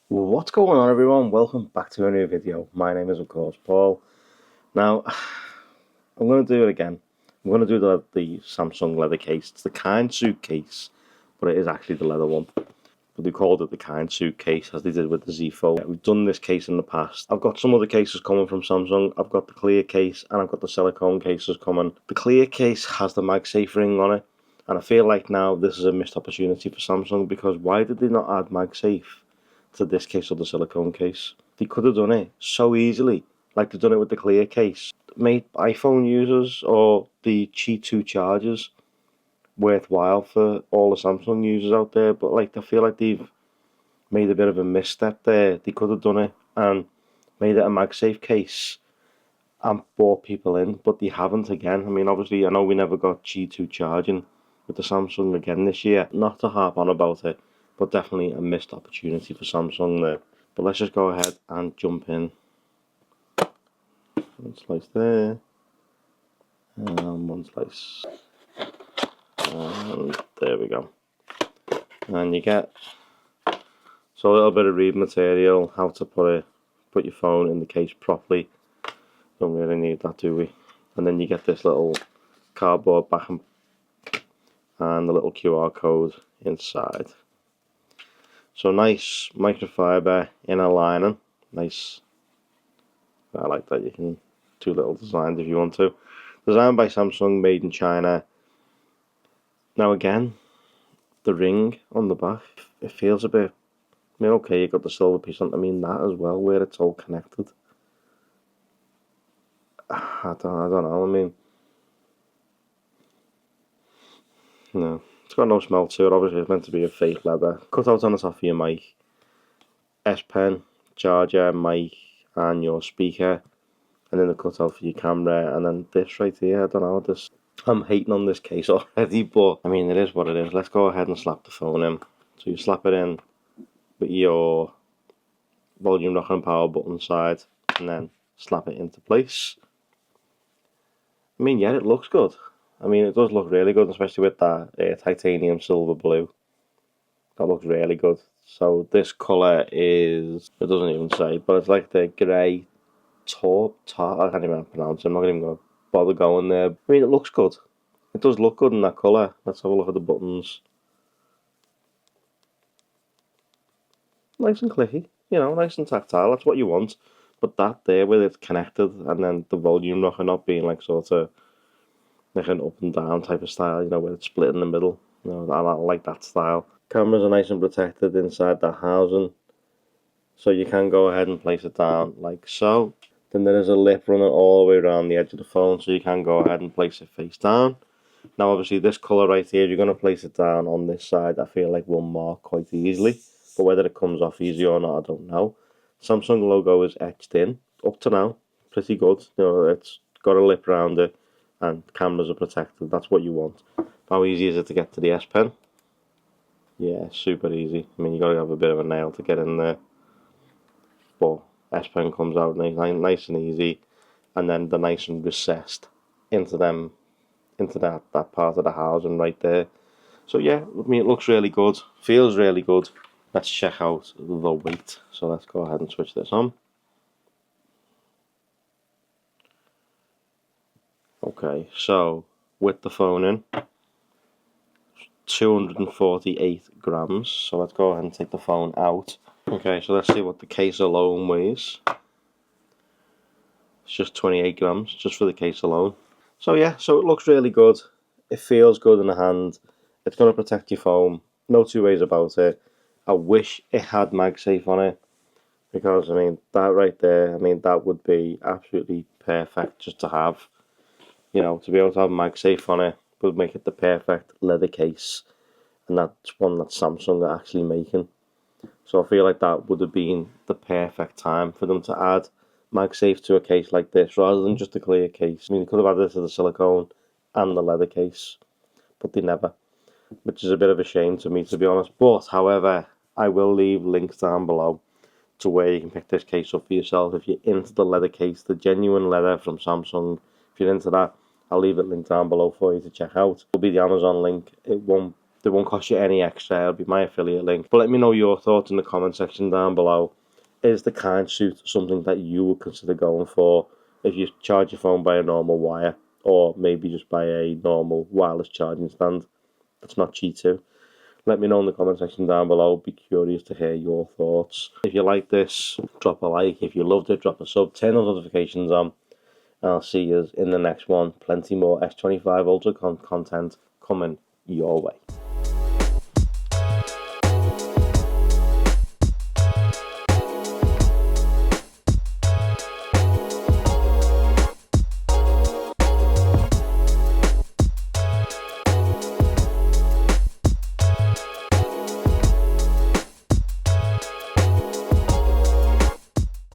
What's going on, everyone? Welcome back to a new video. My name is, of course, Paul. Now, I'm going to do it again. I'm going to do the Samsung leather case. It's the Kindsuit case, but it is actually the leather one. But they called it the Kindsuit case, as they did with the Z Fold. We've done this case in the past. I've got some other cases coming from Samsung. I've got the clear case, and I've got the silicone cases coming. The clear case has the MagSafe ring on it, and I feel like now this is a missed opportunity for Samsung, because why did they not add MagSafe to this case or the silicone case? They could have done it so easily, like they've done it with the clear case. Made iPhone users or the Qi 2 chargers worthwhile for all the Samsung users out there, but like I feel like they've made a bit of a misstep there. They could have done it and made it a MagSafe case and brought people in, but they haven't again. I mean, obviously, I know we never got Qi 2 charging with the Samsung again this year. Not to harp on about it, but definitely a missed opportunity for Samsung there. But let's just go ahead and jump in. One slice there, and one slice, and there we go. And you get a little bit of read material, how to put your phone in the case properly. Don't really need that, do we? And then you get this little cardboard backing and the little QR code inside. So nice microfiber inner lining, nice. I like that. You can do little designs if you want to. Designed by Samsung, made in China. Now again, the ring on the back, it feels a bit. I mean, okay, you got the silver piece on. I mean that as well, where it's all connected. I don't know. I mean, no, it's got no smell to it. Obviously, it's meant to be a fake leather. Cut out on the top of your mic, S Pen, charger, mic, and your speaker, and then the cutout for your camera, and then this right here. I don't know. This. I'm hating on this case already, but I mean, it is what it is. Let's go ahead and slap the phone in. So you slap it in with your volume knocker and power button side, and then slap it into place. I mean, yeah, it looks good. I mean, it does look really good, especially with that titanium silver blue. That looks really good. So this colour is, it doesn't even say, but it's like the grey taupe, I can't even pronounce it. I'm not even going to bother going there. I mean, it looks good. It does look good in that colour. Let's have a look at the buttons. Nice and clicky, you know, nice and tactile. That's what you want. But that there, where it's connected, and then the volume knocker not being like sort of like an up and down type of style, you know, where it's split in the middle. You know, I like that style. Cameras are nice and protected inside the housing, so you can go ahead and place it down like so. Then there is a lip running all the way around the edge of the phone, so you can go ahead and place it face down. Now obviously this colour right here, you're going to place it down on this side, I feel like will mark quite easily, but whether it comes off easy or not, I don't know. Samsung logo is etched in, up to now, pretty good. You know, it's got a lip around it, and cameras are protected. That's what you want. How easy is it to get to the S Pen? Yeah, super easy. I mean, you got to have a bit of a nail to get in there, but S Pen comes out nice and easy, and then they're nice and recessed into that part of the housing right there. So yeah, I mean, it looks really good, feels really good. Let's check out the weight. So let's go ahead and switch this on. Okay, so with the phone in, 248 grams. So let's go ahead and take the phone out. Okay, so let's see what the case alone weighs. It's just 28 grams, just for the case alone. So yeah, so it looks really good. It feels good in the hand. It's going to protect your phone. No two ways about it. I wish it had MagSafe on it, because I mean, that right there, I mean, that would be absolutely perfect just to have. You know, to be able to have MagSafe on it would make it the perfect leather case, and that's one that Samsung are actually making. So I feel like that would have been the perfect time for them to add MagSafe to a case like this, rather than just a clear case. I mean, they could have added it to the silicone and the leather case, but they never, which is a bit of a shame to me, to be honest. But, however, I will leave links down below to where you can pick this case up for yourself. If you're into the leather case, the genuine leather from Samsung, if you're into that, I'll leave it linked down below for you to check out. It'll be the Amazon link. It won't They won't cost you any extra. It'll be my affiliate link. But let me know your thoughts in the comment section down below. Is the Kindsuit something that you would consider going for if you charge your phone by a normal wire, or maybe just by a normal wireless charging stand that's not Qi2? Let me know in the comment section down below. Be curious to hear your thoughts. If you like this, drop a like. If you loved it, drop a sub. Turn those notifications on. And I'll see you in the next one. Plenty more S25 Ultra content coming your way.